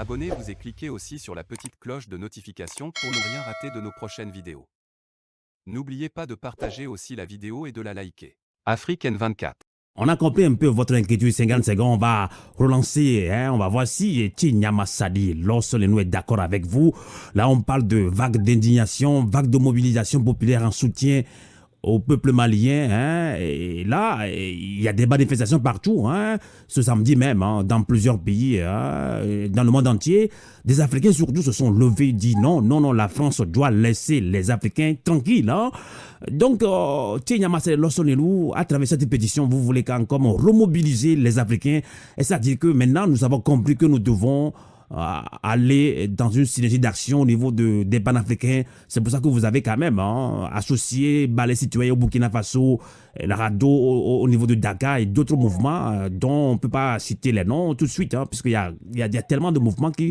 Abonnez-vous et cliquez aussi sur la petite cloche de notification pour ne rien rater de nos prochaines vidéos. N'oubliez pas de partager aussi la vidéo et de la liker. Afrique N24. On a compris un peu votre inquiétude, 50 secondes, on va relancer, on va voir si Tinyama Sadi, lorsque nous est d'accord avec vous. Là, on parle de vague d'indignation, vague de mobilisation populaire en soutien au peuple malien. Et là, il y a des manifestations partout, ce samedi même, dans plusieurs pays, dans le monde entier. Des Africains surtout se sont levés, dit non, non, non, la France doit laisser les Africains tranquilles. Donc, à travers cette pétition, vous voulez encore remobiliser les Africains. Et c'est-à-dire que maintenant, nous avons compris que nous devons aller dans une synergie d'action au niveau des panafricains. C'est pour ça que vous avez quand même associé Balai Citoyen au Burkina Faso, la RADDHO au niveau de Dakar et d'autres mouvements dont on ne peut pas citer les noms tout de suite, puisqu'il y a tellement de mouvements qui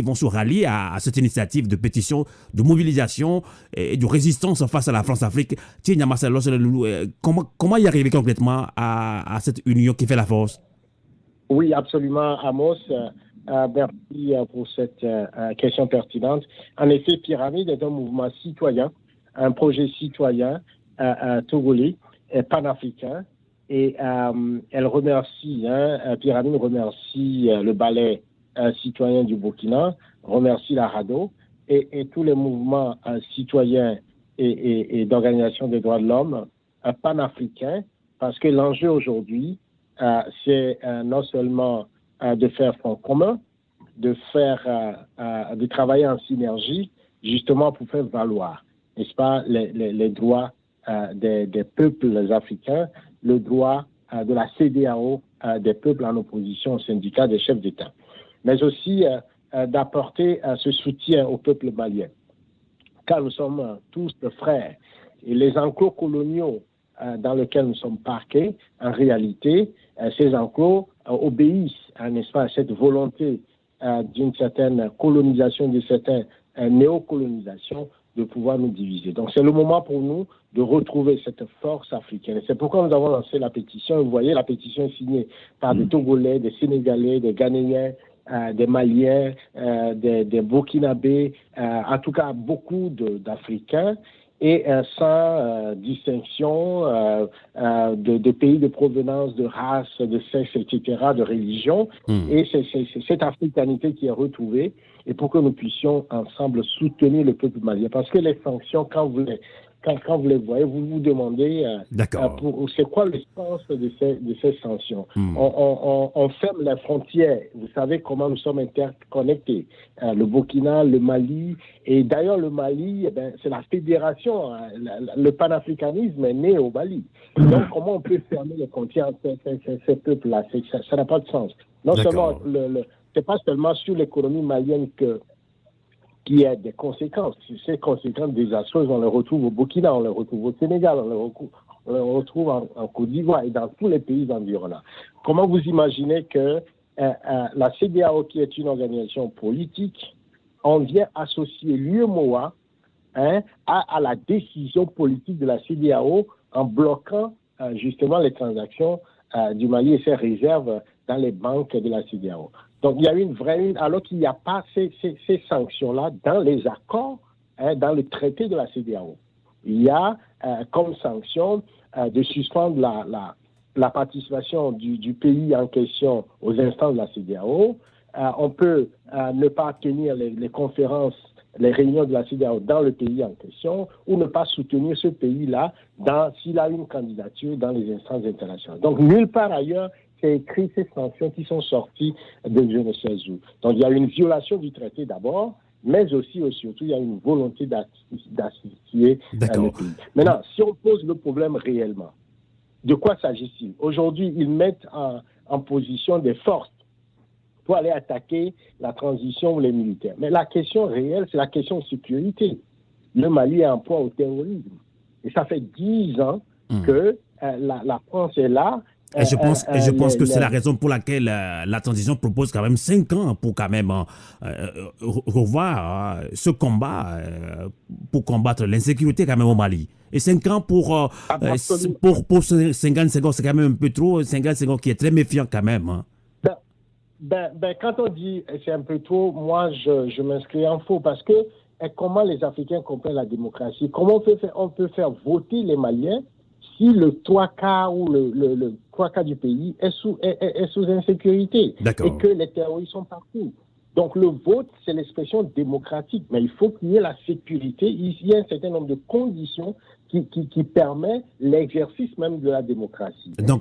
vont se rallier à cette initiative de pétition, de mobilisation et de résistance face à la France-Afrique. Tiens, Marcelo, comment y arriver concrètement à cette union qui fait la force? Oui, absolument, Amos. Merci pour cette question pertinente. En effet, Pyramide est un mouvement citoyen, un projet citoyen togolais, panafricain, et elle remercie, Pyramide remercie le Balai citoyen du Burkina, remercie la RADDHO et tous les mouvements citoyens et d'organisation des droits de l'homme panafricains, parce que l'enjeu aujourd'hui, c'est non seulement de faire front commun, de travailler en synergie, justement pour faire valoir, n'est-ce pas, les droits des peuples africains, le droit de la CEDEAO des peuples en opposition au syndicat des chefs d'État, mais aussi d'apporter ce soutien au peuple malien, car nous sommes tous frères, et les enclos coloniaux dans lesquels nous sommes parqués, en réalité, ces enclos obéissent, n'est-ce pas, à cette volonté d'une certaine colonisation, d'une certaine néocolonisation, de pouvoir nous diviser. Donc c'est le moment pour nous de retrouver cette force africaine. C'est pourquoi nous avons lancé la pétition. Vous voyez, la pétition est signée par des Togolais, des Sénégalais, des Ghanéens, des Maliens, des Burkinabés, en tout cas beaucoup d'Africains, et sans distinction de pays de provenance, de race, de sexe, etc., de religion. Et c'est cette africanité qui est retrouvée, et pour que nous puissions ensemble soutenir le peuple malien. Parce que les sanctions, quand vous les voyez, vous vous demandez c'est quoi le sens de ces sanctions. On ferme les frontières. Vous savez comment nous sommes interconnectés. Le Burkina, le Mali, et d'ailleurs le Mali, c'est la fédération. Le panafricanisme est né au Mali. Donc comment on peut fermer les frontières entre ces peuples-là? Ça n'a pas de sens. Non seulement c'est pas seulement sur l'économie malienne qui a des conséquences. Ces conséquences désastreuses, on les retrouve au Burkina, on les retrouve au Sénégal, on les retrouve en Côte d'Ivoire et dans tous les pays environnants. Comment vous imaginez que la CEDEAO, qui est une organisation politique, on vient associer l'UEMOA à la décision politique de la CEDEAO en bloquant justement les transactions du Mali et ses réserves dans les banques de la CEDEAO. Donc, il y a une vraie... Alors qu'il n'y a pas ces sanctions-là dans les accords, dans le traité de la CEDEAO. Il y a comme sanction de suspendre la participation du pays en question aux instances de la CEDEAO. On peut ne pas tenir les conférences, les réunions de la CEDEAO dans le pays en question, ou ne pas soutenir ce pays-là s'il a une candidature dans les instances internationales. Donc, nulle part ailleurs, c'est écrit ces sanctions qui sont sorties de je ne sais où. Donc, il y a une violation du traité d'abord, mais aussi et surtout, il y a une volonté d'assister le pays. Maintenant, si on pose le problème réellement, de quoi s'agit-il? Aujourd'hui, ils mettent en position des forces pour aller attaquer la transition ou les militaires. Mais la question réelle, c'est la question de sécurité. Le Mali est en proie au terrorisme. Et ça fait 10 ans que la France est là. Et je pense que c'est la raison pour laquelle la transition propose quand même 5 ans pour quand même revoir ce combat pour combattre l'insécurité quand même au Mali. Et 5 ans pour 50 secondes, c'est quand même un peu trop. 50 secondes qui est très méfiant quand même. Quand on dit c'est un peu trop, moi je m'inscris en faux parce que comment les Africains comprennent la démocratie? Comment on peut faire voter les Maliens si le 3/4 ou le 3/4 du pays est sous insécurité et que les terroristes sont partout? Donc le vote, c'est l'expression démocratique, mais il faut qu'il y ait la sécurité. Il y a un certain nombre de conditions qui permet l'exercice même de la démocratie. Donc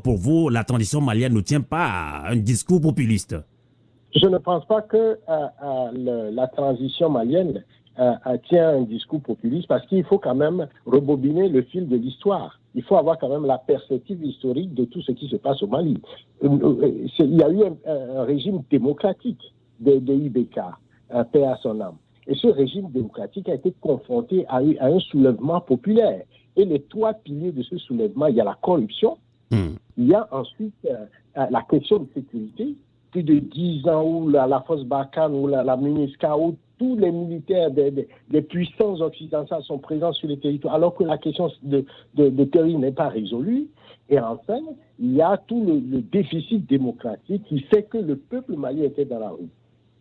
pour vous, la transition malienne ne tient pas à un discours populiste. Je ne pense pas que la transition malienne tient un discours populiste parce qu'il faut quand même rebobiner le fil de l'histoire. Il faut avoir quand même la perspective historique de tout ce qui se passe au Mali. Il y a eu un régime démocratique de IBK, paix à son âme. Et ce régime démocratique a été confronté à un soulèvement populaire. Et les 3 piliers de ce soulèvement, il y a la corruption, il y a ensuite la question de sécurité. Plus de 10 ans où la force Barkhane ou la MINUSCA, où tous les militaires des puissances occidentales sont présents sur les territoires, alors que la question de terrorisme n'est pas résolue. Et enfin, il y a tout le déficit démocratique qui fait que le peuple malien était dans la rue.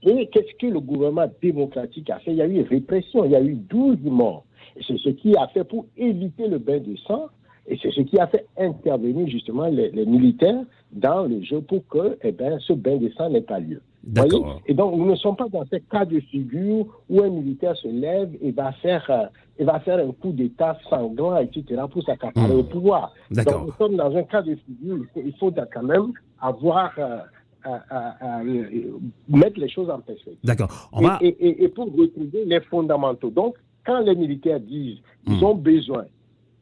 Et qu'est-ce que le gouvernement démocratique a fait? Il y a eu répression, il y a eu 12 morts. Et c'est ce qui a fait pour éviter le bain de sang. Et c'est ce qui a fait intervenir justement les militaires dans le jeu pour que ce bain de sang n'ait pas lieu. D'accord. Et donc, nous ne sommes pas dans ce cas de figure où un militaire se lève et va faire un coup d'État sanglant, etc., pour s'accaparer au pouvoir. D'accord. Donc, nous sommes dans un cas de figure, il faut quand même avoir... mettre les choses en perspective. D'accord. Et pour retrouver les fondamentaux. Donc, quand les militaires disent qu'ils ont besoin,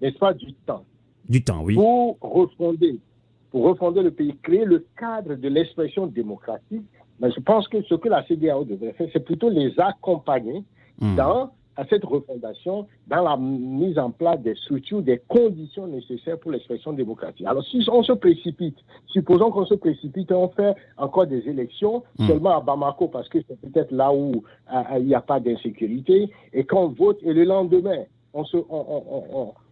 n'est-ce pas, du temps. Du temps, oui. Pour refonder le pays, créer le cadre de l'expression démocratique, mais je pense que ce que la CEDEAO devrait faire, c'est plutôt les accompagner dans cette refondation, dans la mise en place des structures, des conditions nécessaires pour l'expression démocratique. Alors, si on se précipite, supposons qu'on se précipite et on fait encore des élections seulement à Bamako, parce que c'est peut-être là où il n'y a pas d'insécurité, et qu'on vote, et le lendemain,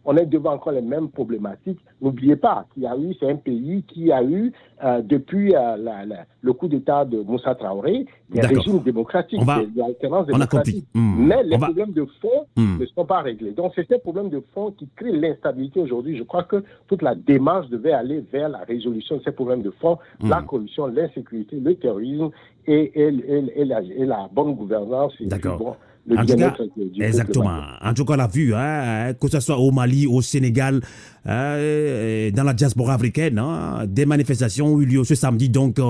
on est devant encore les mêmes problématiques. N'oubliez pas c'est un pays qui a eu, depuis le coup d'État de Moussa Traoré, des régimes démocratiques, des alternances démocratiques. Mais les problèmes de fond ne sont pas réglés. Donc, c'est ces problèmes de fond qui créent l'instabilité aujourd'hui. Je crois que toute la démarche devait aller vers la résolution de ces problèmes de fond, la corruption, l'insécurité, le terrorisme et la bonne gouvernance. D'accord. En tout cas, exactement. En tout cas, on l'a vu, que ce soit au Mali, au Sénégal, dans la diaspora africaine, des manifestations ont eu lieu ce samedi, donc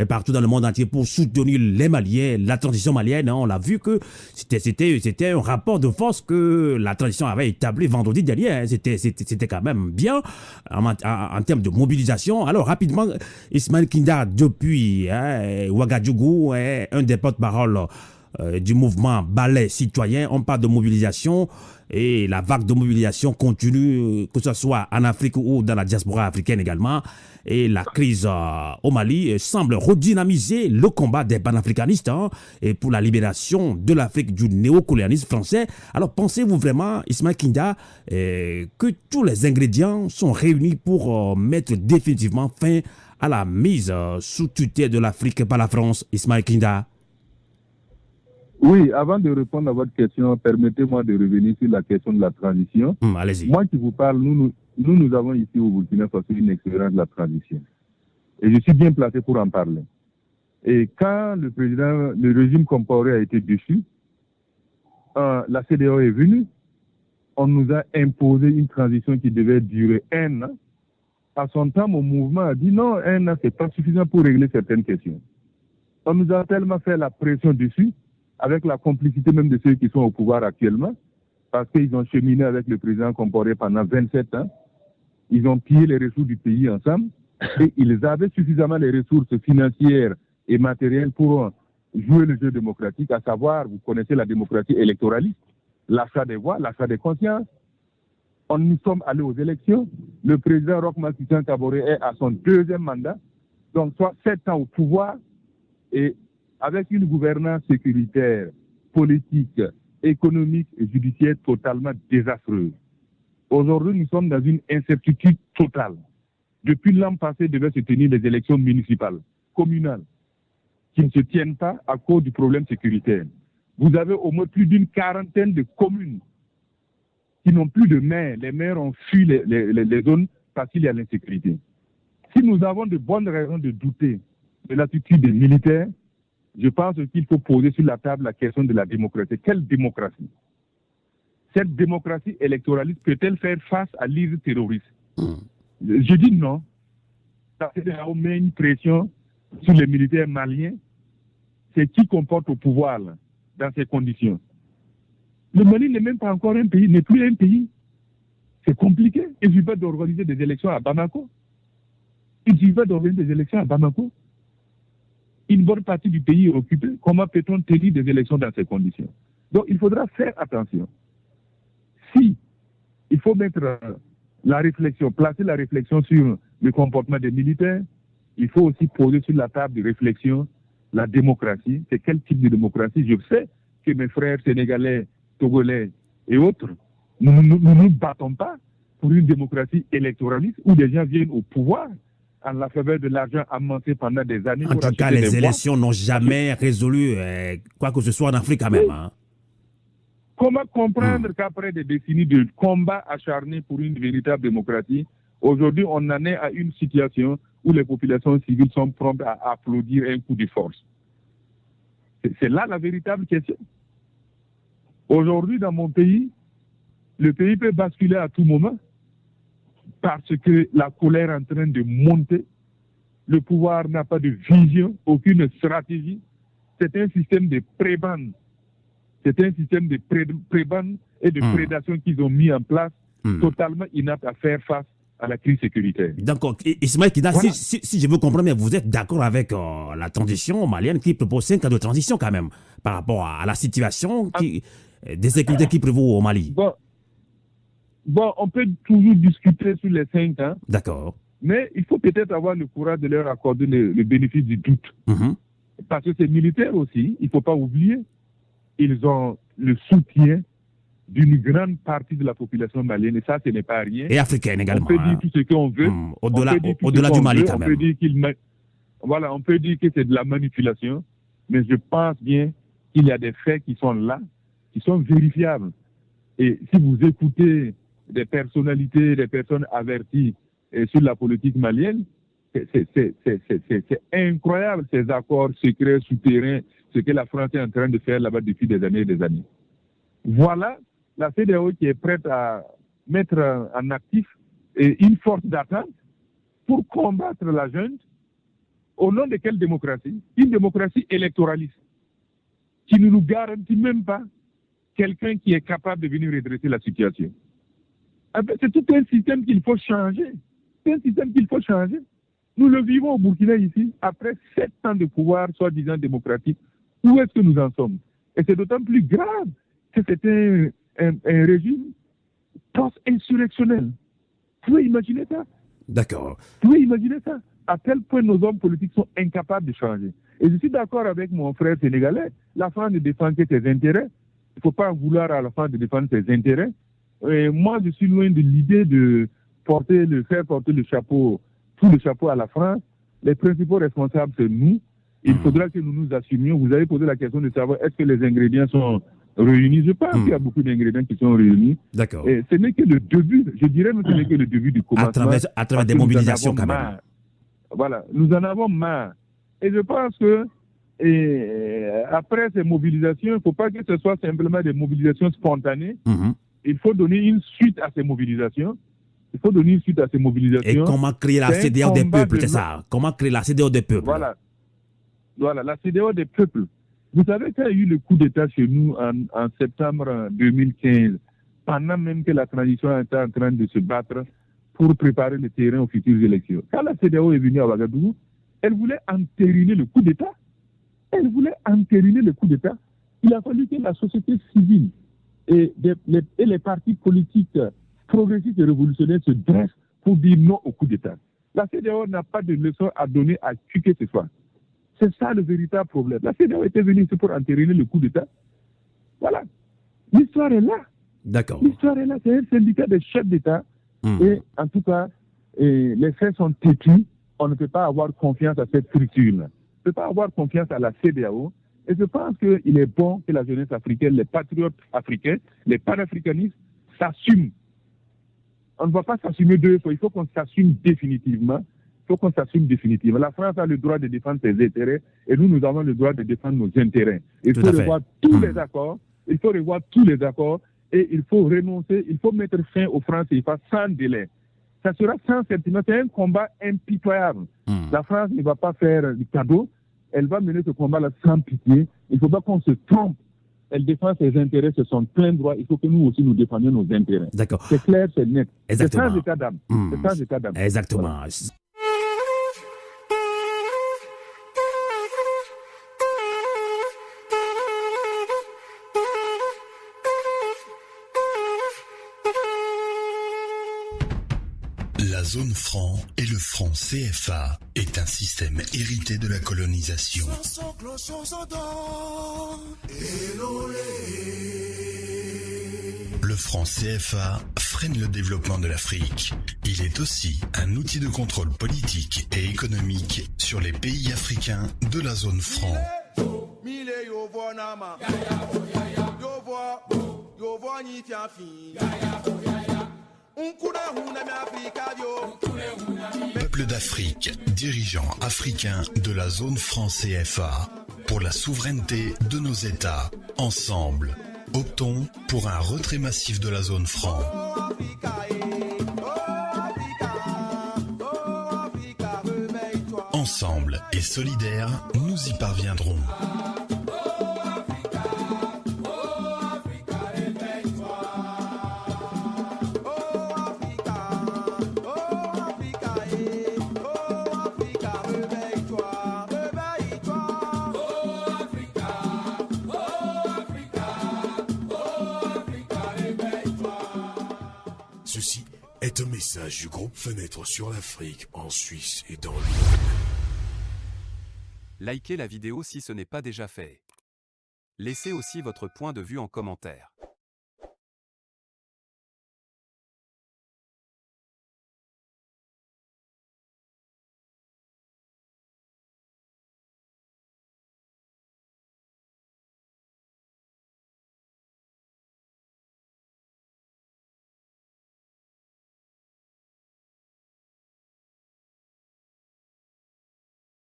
partout dans le monde entier pour soutenir les Maliens, la transition malienne. On l'a vu que c'était un rapport de force que la transition avait établi vendredi dernier. C'était quand même bien en termes de mobilisation. Alors, rapidement, Ismaël Kinda, depuis Ouagadougou, un des porte-parole du mouvement Balai citoyen. On parle de mobilisation et la vague de mobilisation continue, que ce soit en Afrique ou dans la diaspora africaine également. Et la crise au Mali semble redynamiser le combat des panafricanistes et pour la libération de l'Afrique du néocolonialisme français. Alors pensez-vous vraiment, Ismaël Kinda, que tous les ingrédients sont réunis pour mettre définitivement fin à la mise sous tutelle de l'Afrique par la France, Ismaël Kinda? Oui, avant de répondre à votre question, permettez-moi de revenir sur la question de la transition. Allez-y. Moi qui vous parle, nous avons ici au Burkina Faso une expérience de la transition. Et je suis bien placé pour en parler. Et quand le régime Compaoré a été déchu, la CEDEAO est venue, on nous a imposé une transition qui devait durer 1 an. À son temps, mon mouvement a dit non, 1 an, c'est pas suffisant pour régler certaines questions. On nous a tellement fait la pression dessus, avec la complicité même de ceux qui sont au pouvoir actuellement, parce qu'ils ont cheminé avec le président Compaoré pendant 27 ans. Ils ont pillé les ressources du pays ensemble et ils avaient suffisamment les ressources financières et matérielles pour jouer le jeu démocratique, à savoir, vous connaissez la démocratie électoraliste, l'achat des voix, l'achat des consciences. Nous sommes allés aux élections. Le président Roch-Marc Christian Kaboré est à son 2e mandat, donc soit 7 ans au pouvoir, et avec une gouvernance sécuritaire, politique, économique et judiciaire totalement désastreuse. Aujourd'hui, nous sommes dans une incertitude totale. Depuis l'an passé, devaient se tenir des élections municipales, communales, qui ne se tiennent pas à cause du problème sécuritaire. Vous avez au moins plus d'une quarantaine de communes qui n'ont plus de maires. Les maires ont fui les zones parce qu'il y a l'insécurité. Si nous avons de bonnes raisons de douter de l'attitude des militaires, je pense qu'il faut poser sur la table la question de la démocratie. Quelle démocratie? Cette démocratie électoraliste peut-elle faire face à l'île terroriste? Je dis non. Ça met une pression sur les militaires maliens. C'est qui comporte au pouvoir là, dans ces conditions. Le Mali n'est même pas encore un pays, n'est plus un pays. C'est compliqué. Il suffit d'organiser des élections à Bamako. Une bonne partie du pays est occupée. Comment peut-on tenir des élections dans ces conditions? Donc il faudra faire attention. Si il faut mettre la réflexion, placer la réflexion sur le comportement des militaires, il faut aussi poser sur la table de réflexion la démocratie. C'est quel type de démocratie? Je sais que mes frères sénégalais, togolais et autres, nous ne nous battons pas pour une démocratie électoraliste où des gens viennent au pouvoir en la faveur de l'argent amassé pendant des années. En tout cas, les élections n'ont jamais résolu quoi que ce soit en Afrique quand même. Hein. Comment comprendre qu'après des décennies de combats acharnés pour une véritable démocratie, aujourd'hui on en est à une situation où les populations civiles sont promptes à applaudir un coup de force? C'est là la véritable question. Aujourd'hui dans mon pays, le pays peut basculer à tout moment parce que la colère est en train de monter. Le pouvoir n'a pas de vision, aucune stratégie. C'est un système de prébande. C'est un système de prébande et de prédation qu'ils ont mis en place, totalement inapte à faire face à la crise sécuritaire. D'accord. Ismaël Kida, voilà. si je veux comprendre bien, vous êtes d'accord avec la transition malienne qui propose 5 ans de transition quand même, par rapport à la situation des sécurités qui prévaut au Mali? Bon, on peut toujours discuter sur les 5 ans. D'accord. Mais il faut peut-être avoir le courage de leur accorder le bénéfice du doute. Parce que ces militaires aussi, il ne faut pas oublier, ils ont le soutien d'une grande partie de la population malienne, et ça, ce n'est pas rien. Et africaine également. On peut dire tout ce qu'on veut. Au-delà du Mali, quand même. On peut dire que c'est de la manipulation, mais je pense bien qu'il y a des faits qui sont là, qui sont vérifiables. Et si vous écoutez des personnalités, des personnes averties sur la politique malienne, c'est incroyable ces accords secrets, souterrains, ce que la France est en train de faire là-bas depuis des années et des années. Voilà la CEDEAO qui est prête à mettre en actif une force d'attente pour combattre la junte. Au nom de quelle démocratie? Une démocratie électoraliste qui ne nous garantit même pas quelqu'un qui est capable de venir redresser la situation. C'est tout un système qu'il faut changer. C'est un système qu'il faut changer. Nous le vivons au Burkina ici, après 7 ans de pouvoir soi-disant démocratique. Où est-ce que nous en sommes? Et c'est d'autant plus grave que c'est un régime post-insurrectionnel. Vous pouvez imaginer ça? D'accord. Vous pouvez imaginer ça? À quel point nos hommes politiques sont incapables de changer. Et je suis d'accord avec mon frère sénégalais. La France ne défend que ses intérêts. Il ne faut pas vouloir à la France de défendre ses intérêts. Et moi, je suis loin de l'idée de faire porter le chapeau, tout le chapeau à la France. Les principaux responsables, c'est nous. Il faudra que nous nous assumions. Vous avez posé la question de savoir est-ce que les ingrédients sont réunis. Je pense qu'il y a beaucoup d'ingrédients qui sont réunis. D'accord. Et ce n'est que le début, je dirais que ce n'est que le début du commencement. À travers des mobilisations quand même. Voilà, nous en avons marre. Et je pense que après ces mobilisations, il ne faut pas que ce soit simplement des mobilisations spontanées. Il faut donner une suite à ces mobilisations. Et comment créer la CEDEAO des peuples, c'est ça? Comment créer la CEDEAO des peuples? Voilà, la CEDEAO des peuples. Vous savez, quand il y a eu le coup d'État chez nous en septembre 2015, pendant même que la transition était en train de se battre pour préparer le terrain aux futures élections, quand la CEDEAO est venue à Ouagadougou, elle voulait entériner le coup d'État. Il a fallu que la société civile et les partis politiques progressistes et révolutionnaires se dressent pour dire non au coup d'État. La CEDEAO n'a pas de leçon à donner à qui que ce soit. C'est ça le véritable problème. La CEDEAO était venue ici pour entériner le coup d'État. Voilà. L'histoire est là. D'accord. L'histoire est là. C'est un syndicat de chefs d'État. Et en tout cas, et les faits sont têtus, on ne peut pas avoir confiance à cette structure-là. On ne peut pas avoir confiance à la CEDEAO. Et je pense qu'il est bon que la jeunesse africaine, les patriotes africains, les panafricanistes s'assument. On ne va pas s'assumer deux fois, il faut qu'on s'assume définitivement. Il faut qu'on s'assume définitivement. La France a le droit de défendre ses intérêts et nous avons le droit de défendre nos intérêts. Il faut revoir tous les accords. Il faut revoir tous les accords et il faut renoncer, il faut mettre fin aux francs CFA sans délai. Ça sera sans sentiment. C'est un combat impitoyable. La France ne va pas faire du cadeau. Elle va mener ce combat-là sans pitié. Il ne faut pas qu'on se trompe. Elle défend ses intérêts, c'est son plein droit. Il faut que nous aussi nous défendions nos intérêts. D'accord. C'est clair, c'est net. Exactement. C'est sans état d'âme. C'est sans état d'âme. Exactement. Voilà. La zone franc et le franc CFA est un système hérité de la colonisation. Le franc CFA freine le développement de l'Afrique. Il est aussi un outil de contrôle politique et économique sur les pays africains de la zone franc. Peuple d'Afrique, dirigeants africains de la zone franc CFA, pour la souveraineté de nos États, ensemble, optons pour un retrait massif de la zone franc. Ensemble et solidaires, nous y parviendrons. Ceci est un message du groupe Fenêtre sur l'Afrique en Suisse et dans le monde. Likez la vidéo si ce n'est pas déjà fait. Laissez aussi votre point de vue en commentaire.